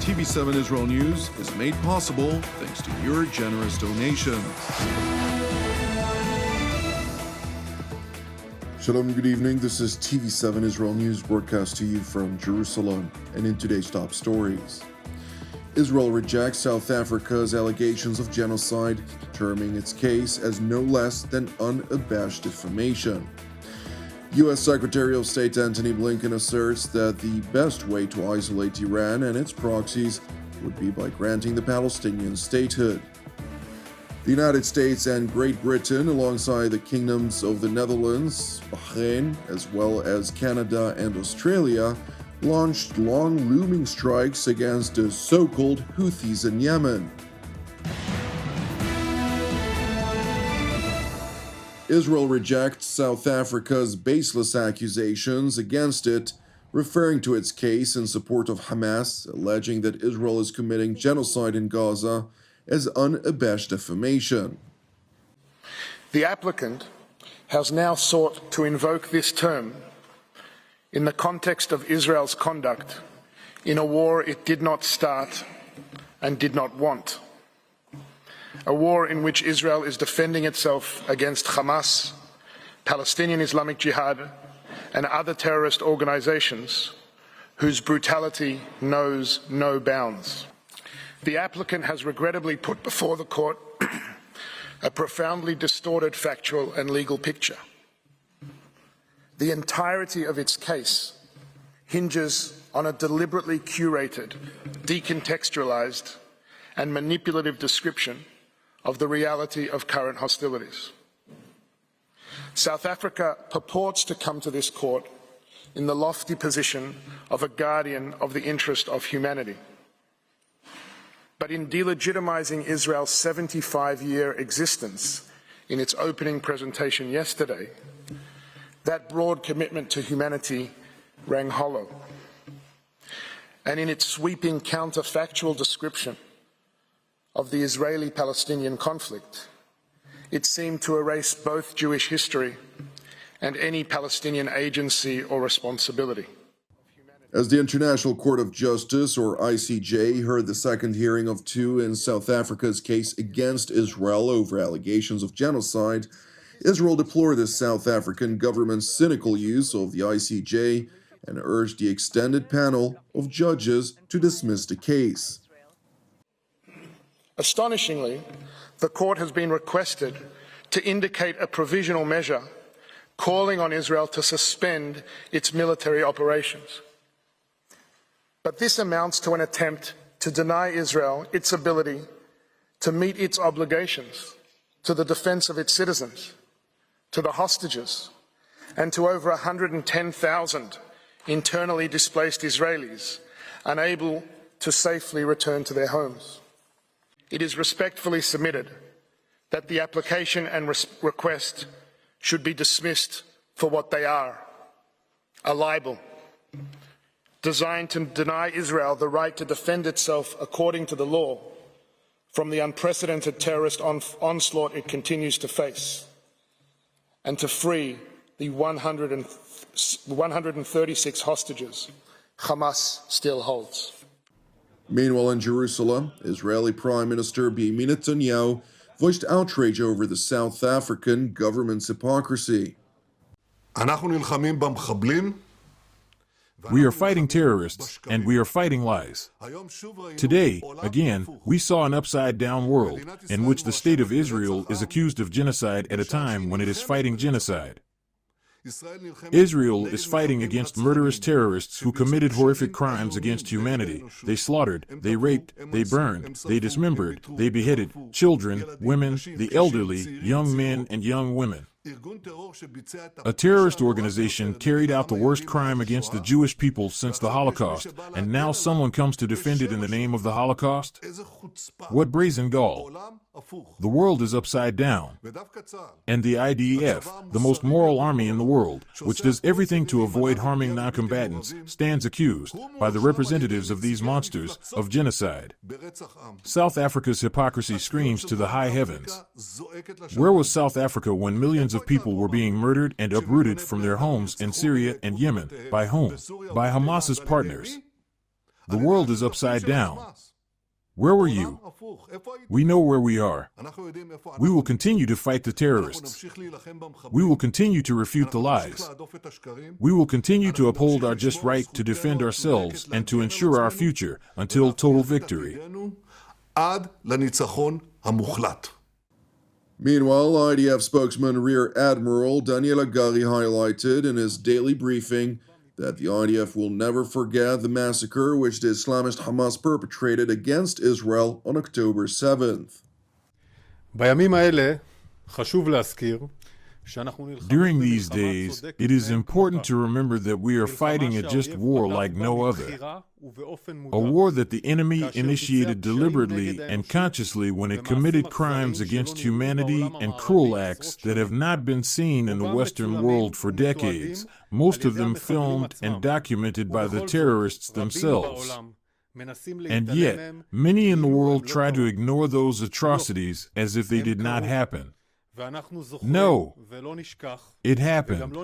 TV7 Israel News is made possible thanks to your generous donations. Shalom, good evening. This is TV7 Israel News broadcast to you from Jerusalem. And in today's top stories, Israel rejects South Africa's allegations of genocide, terming its case as no less than unabashed defamation. U.S. Secretary of State Antony Blinken asserts that the best way to isolate Iran and its proxies would be by granting the Palestinians statehood. The United States and Great Britain, alongside the kingdoms of the Netherlands, Bahrain, as well as Canada and Australia, launched long looming strikes against the so-called Houthis in Yemen. Israel rejects South Africa's baseless accusations against it, referring to its case in support of Hamas, alleging that Israel is committing genocide in Gaza, as unabashed defamation. The applicant has now sought to invoke this term in the context of Israel's conduct in a war it did not start and did not want. A war in which Israel is defending itself against Hamas, Palestinian Islamic Jihad, and other terrorist organizations whose brutality knows no bounds. The applicant has regrettably put before the court a profoundly distorted factual and legal picture. The entirety of its case hinges on a deliberately curated, decontextualized, and manipulative description of the reality of current hostilities. South Africa purports to come to this court in the lofty position of a guardian of the interest of humanity. But in delegitimizing Israel's 75-year existence in its opening presentation yesterday, that broad commitment to humanity rang hollow. And in its sweeping counterfactual description of the Israeli-Palestinian conflict, it seemed to erase both Jewish history and any Palestinian agency or responsibility. As the International Court of Justice, or ICJ, heard the second hearing of two in South Africa's case against Israel over allegations of genocide, Israel deplored the South African government's cynical use of the ICJ and urged the extended panel of judges to dismiss the case. Astonishingly, the court has been requested to indicate a provisional measure calling on Israel to suspend its military operations. But this amounts to an attempt to deny Israel its ability to meet its obligations to the defense of its citizens, to the hostages, and to over 110,000 internally displaced Israelis unable to safely return to their homes. It is respectfully submitted that the application and request should be dismissed for what they are: a libel designed to deny Israel the right to defend itself according to the law from the unprecedented terrorist onslaught it continues to face, and to free the 136 hostages Hamas still holds. Meanwhile, in Jerusalem, Israeli Prime Minister Benjamin Netanyahu voiced outrage over the South African government's hypocrisy. We are fighting terrorists, and we are fighting lies. Today, again, we saw an upside-down world in which the State of Israel is accused of genocide at a time when it is fighting genocide. Israel is fighting against murderous terrorists who committed horrific crimes against humanity. They slaughtered, they raped, they burned, they dismembered, they beheaded children, women, the elderly, young men, and young women. A terrorist organization carried out the worst crime against the Jewish people since the Holocaust, and now someone comes to defend it in the name of the Holocaust? What brazen gall! The world is upside down. And the IDF, the most moral army in the world, which does everything to avoid harming non-combatants, stands accused, by the representatives of these monsters, of genocide. South Africa's hypocrisy screams to the high heavens. Where was South Africa when millions of people were being murdered and uprooted from their homes in Syria and Yemen? By whom? By Hamas's partners. The world is upside down. Where were you? We know where we are. We will continue to fight the terrorists. We will continue to refute the lies. We will continue to uphold our just right to defend ourselves and to ensure our future until total victory. Meanwhile, IDF spokesman Rear Admiral Daniel Hagari highlighted in his daily briefing that the IDF will never forget the massacre which the Islamist Hamas perpetrated against Israel on October 7th. During these days, it is important to remember that we are fighting a just war like no other. A war that the enemy initiated deliberately and consciously when it committed crimes against humanity and cruel acts that have not been seen in the Western world for decades, most of them filmed and documented by the terrorists themselves. And yet, many in the world try to ignore those atrocities as if they did not happen. No, it happened,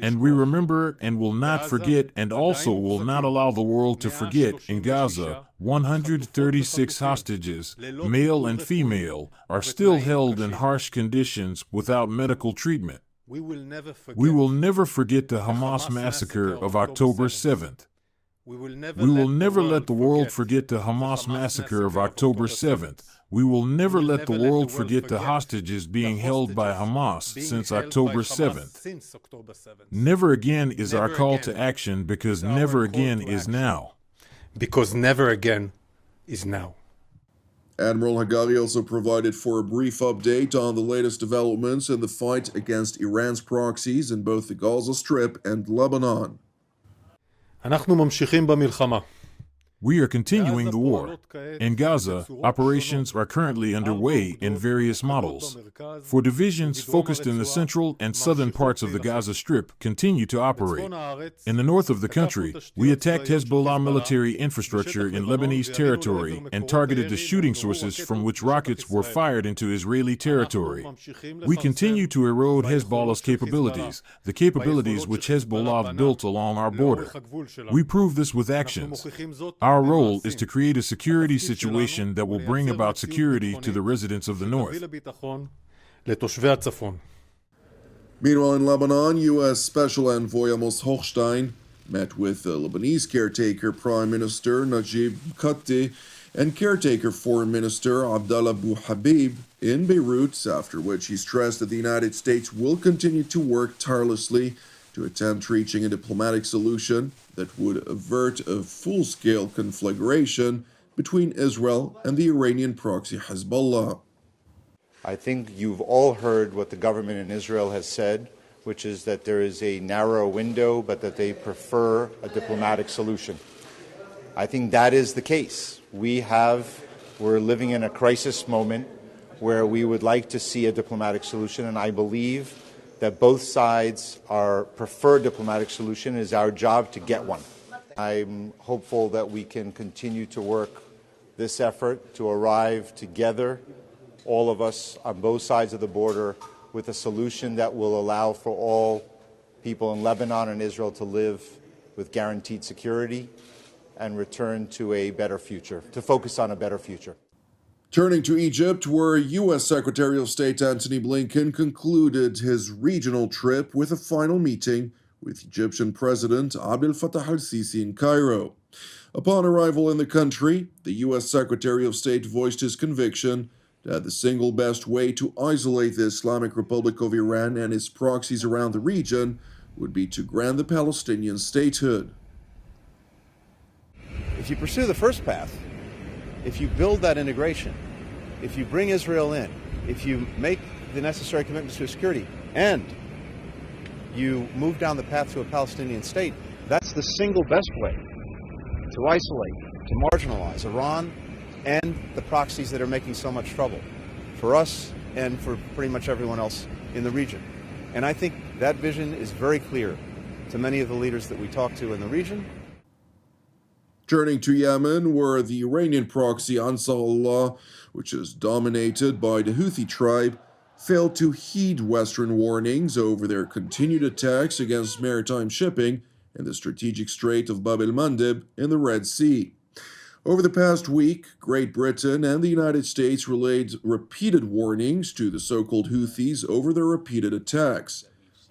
and we remember and will not forget and also will not allow the world to forget. In Gaza, 136 hostages, male and female, are still held in harsh conditions without medical treatment. We will never forget the Hamas massacre of October 7th. We will never let the world forget the Hamas massacre of October 7th. We will never let the world forget the hostages being held by Hamas since October 7th. Never again is our call to action because never again is now. Because never again is now. Admiral Hagari also provided for a brief update on the latest developments in the fight against Iran's proxies in both the Gaza Strip and Lebanon. אנחנו ממשיכים במלחמה. We are continuing the war. In Gaza, operations are currently underway in various models. For divisions focused in the central and southern parts of the Gaza Strip continue to operate. In the north of the country, we attacked Hezbollah military infrastructure in Lebanese territory and targeted the shooting sources from which rockets were fired into Israeli territory. We continue to erode Hezbollah's capabilities, the capabilities which Hezbollah built along our border. We prove this with actions. Our role is to create a security situation that will bring about security to the residents of the north. Meanwhile, in Lebanon, U.S. Special Envoy Amos Hochstein met with the Lebanese caretaker Prime Minister Najib Mikati and caretaker Foreign Minister Abdallah Abu Habib in Beirut, after which he stressed that the United States will continue to work tirelessly to attempt reaching a diplomatic solution that would avert a full-scale conflagration between Israel and the Iranian proxy Hezbollah. I think you've all heard what the government in Israel has said, which is that there is a narrow window, but that they prefer a diplomatic solution. I think that is the case. We're living in a crisis moment where we would like to see a diplomatic solution, and I believe that both sides our preferred diplomatic solution. Is our job to get one. I'm hopeful that we can continue to work this effort to arrive together, all of us on both sides of the border, with a solution that will allow for all people in Lebanon and Israel to live with guaranteed security and return to a better future, to focus on a better future. Turning to Egypt, where U.S. Secretary of State Antony Blinken concluded his regional trip with a final meeting with Egyptian President Abdel Fattah al-Sisi in Cairo. Upon arrival in the country, the U.S. Secretary of State voiced his conviction that the single best way to isolate the Islamic Republic of Iran and its proxies around the region would be to grant the Palestinians statehood. If you pursue the first path, if you build that integration, if you bring Israel in, if you make the necessary commitments to security, and you move down the path to a Palestinian state, that's the single best way to isolate, to marginalize Iran and the proxies that are making so much trouble for us and for pretty much everyone else in the region. And I think that vision is very clear to many of the leaders that we talk to in the region. Turning to Yemen, where the Iranian proxy Ansar Allah, which is dominated by the Houthi tribe, failed to heed Western warnings over their continued attacks against maritime shipping and the strategic Strait of Bab el-Mandeb in the Red Sea. Over the past week, Great Britain and the United States relayed repeated warnings to the so-called Houthis over their repeated attacks.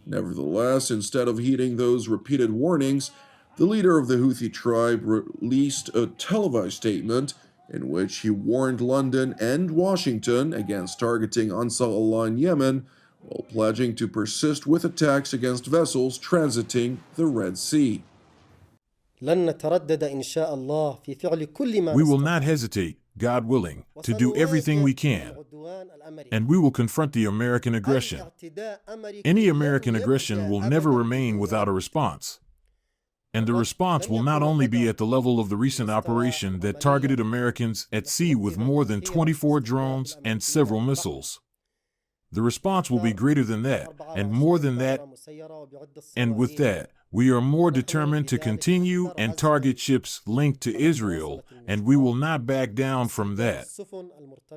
Nevertheless, instead of heeding those repeated warnings, the leader of the Houthi tribe released a televised statement in which he warned London and Washington against targeting Ansar Allah in Yemen, while pledging to persist with attacks against vessels transiting the Red Sea. We will not hesitate, God willing, to do everything we can, and we will confront the American aggression. Any American aggression will never remain without a response. And the response will not only be at the level of the recent operation that targeted Americans at sea with more than 24 drones and several missiles. The response will be greater than that, and more than that, and with that, we are more determined to continue and target ships linked to Israel, and we will not back down from that.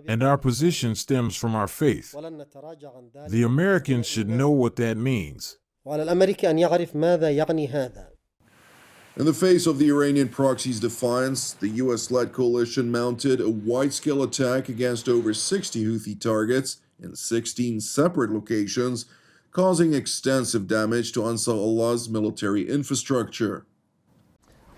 And our position stems from our faith. The Americans should know what that means. In the face of the Iranian proxies' defiance, the U.S.-led coalition mounted a wide-scale attack against over 60 Houthi targets in 16 separate locations, causing extensive damage to Ansar Allah's military infrastructure.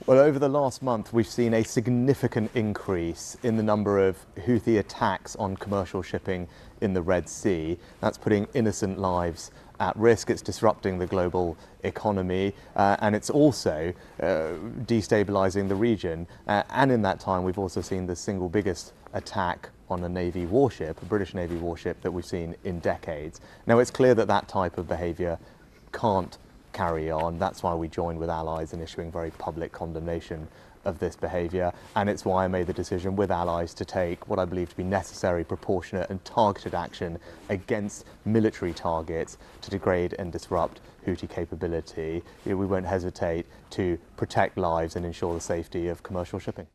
Well, over the last month, we've seen a significant increase in the number of Houthi attacks on commercial shipping in the Red Sea. That's putting innocent lives at risk. It's disrupting the global economy, and it's also destabilizing the region. And in that time, we've also seen the single biggest attack on a Navy warship, a British Navy warship, that we've seen in decades. Now, it's clear that that type of behavior can't carry on. That's why we joined with allies in issuing very public condemnation of this behavior, and it's why I made the decision with allies to take what I believe to be necessary, proportionate and targeted action against military targets to degrade and disrupt Houthi capability. We won't hesitate to protect lives and ensure the safety of commercial shipping.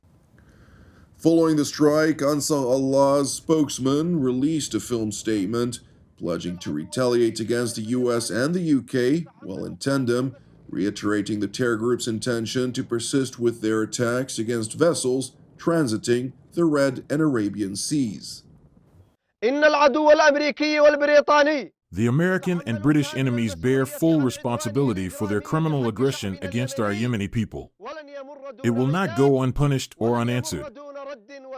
Following the strike, Ansar Allah's spokesman released a film statement pledging to retaliate against the US and the UK, while in tandem reiterating the terror group's intention to persist with their attacks against vessels transiting the Red and Arabian Seas. The American and British enemies bear full responsibility for their criminal aggression against our Yemeni people. It will not go unpunished or unanswered.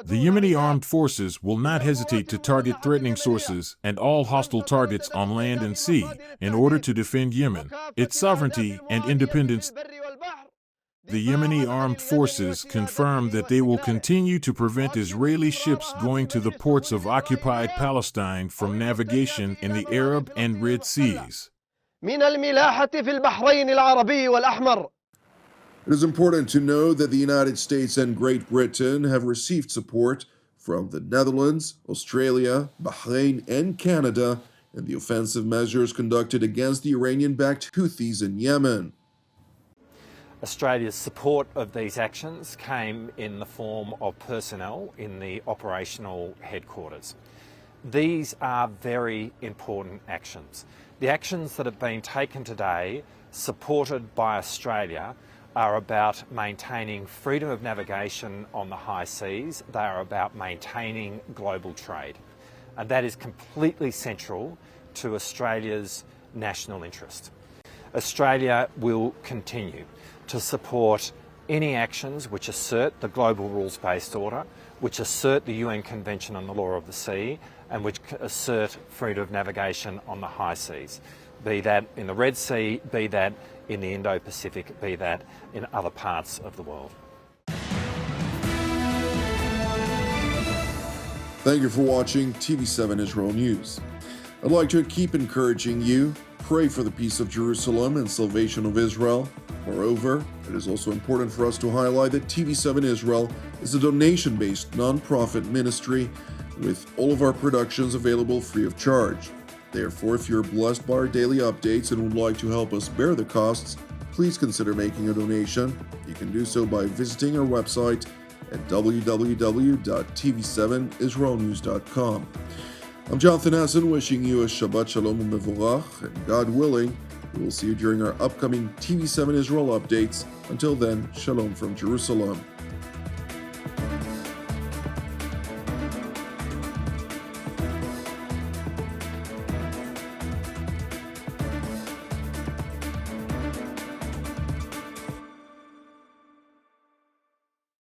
The Yemeni armed forces will not hesitate to target threatening sources and all hostile targets on land and sea in order to defend Yemen, its sovereignty and independence. The Yemeni armed forces confirm that they will continue to prevent Israeli ships going to the ports of occupied Palestine from navigation in the Arab and Red Seas. It is important to know that the United States and Great Britain have received support from the Netherlands, Australia, Bahrain, and Canada in the offensive measures conducted against the Iranian-backed Houthis in Yemen. Australia's support of these actions came in the form of personnel in the operational headquarters. These are very important actions. The actions that have been taken today, supported by Australia, are about maintaining freedom of navigation on the high seas. They are about maintaining global trade. And that is completely central to Australia's national interest. Australia will continue to support any actions which assert the global rules-based order, which assert the UN Convention on the Law of the Sea, and which assert freedom of navigation on the high seas, be that in the Red Sea, be that in the Indo-Pacific, be that in other parts of the world. Thank you for watching TV7 Israel News. I'd like to keep encouraging you, pray for the peace of Jerusalem and salvation of Israel. Moreover, it is also important for us to highlight that TV7 Israel is a donation-based non-profit ministry with all of our productions available free of charge. Therefore, if you're blessed by our daily updates and would like to help us bear the costs, please consider making a donation. You can do so by visiting our website at www.tv7israelnews.com. I'm Jonathan Hassan, wishing you a Shabbat Shalom U'Mevorach, and God willing, We will see you during our upcoming TV7 Israel updates. Until then, shalom from Jerusalem.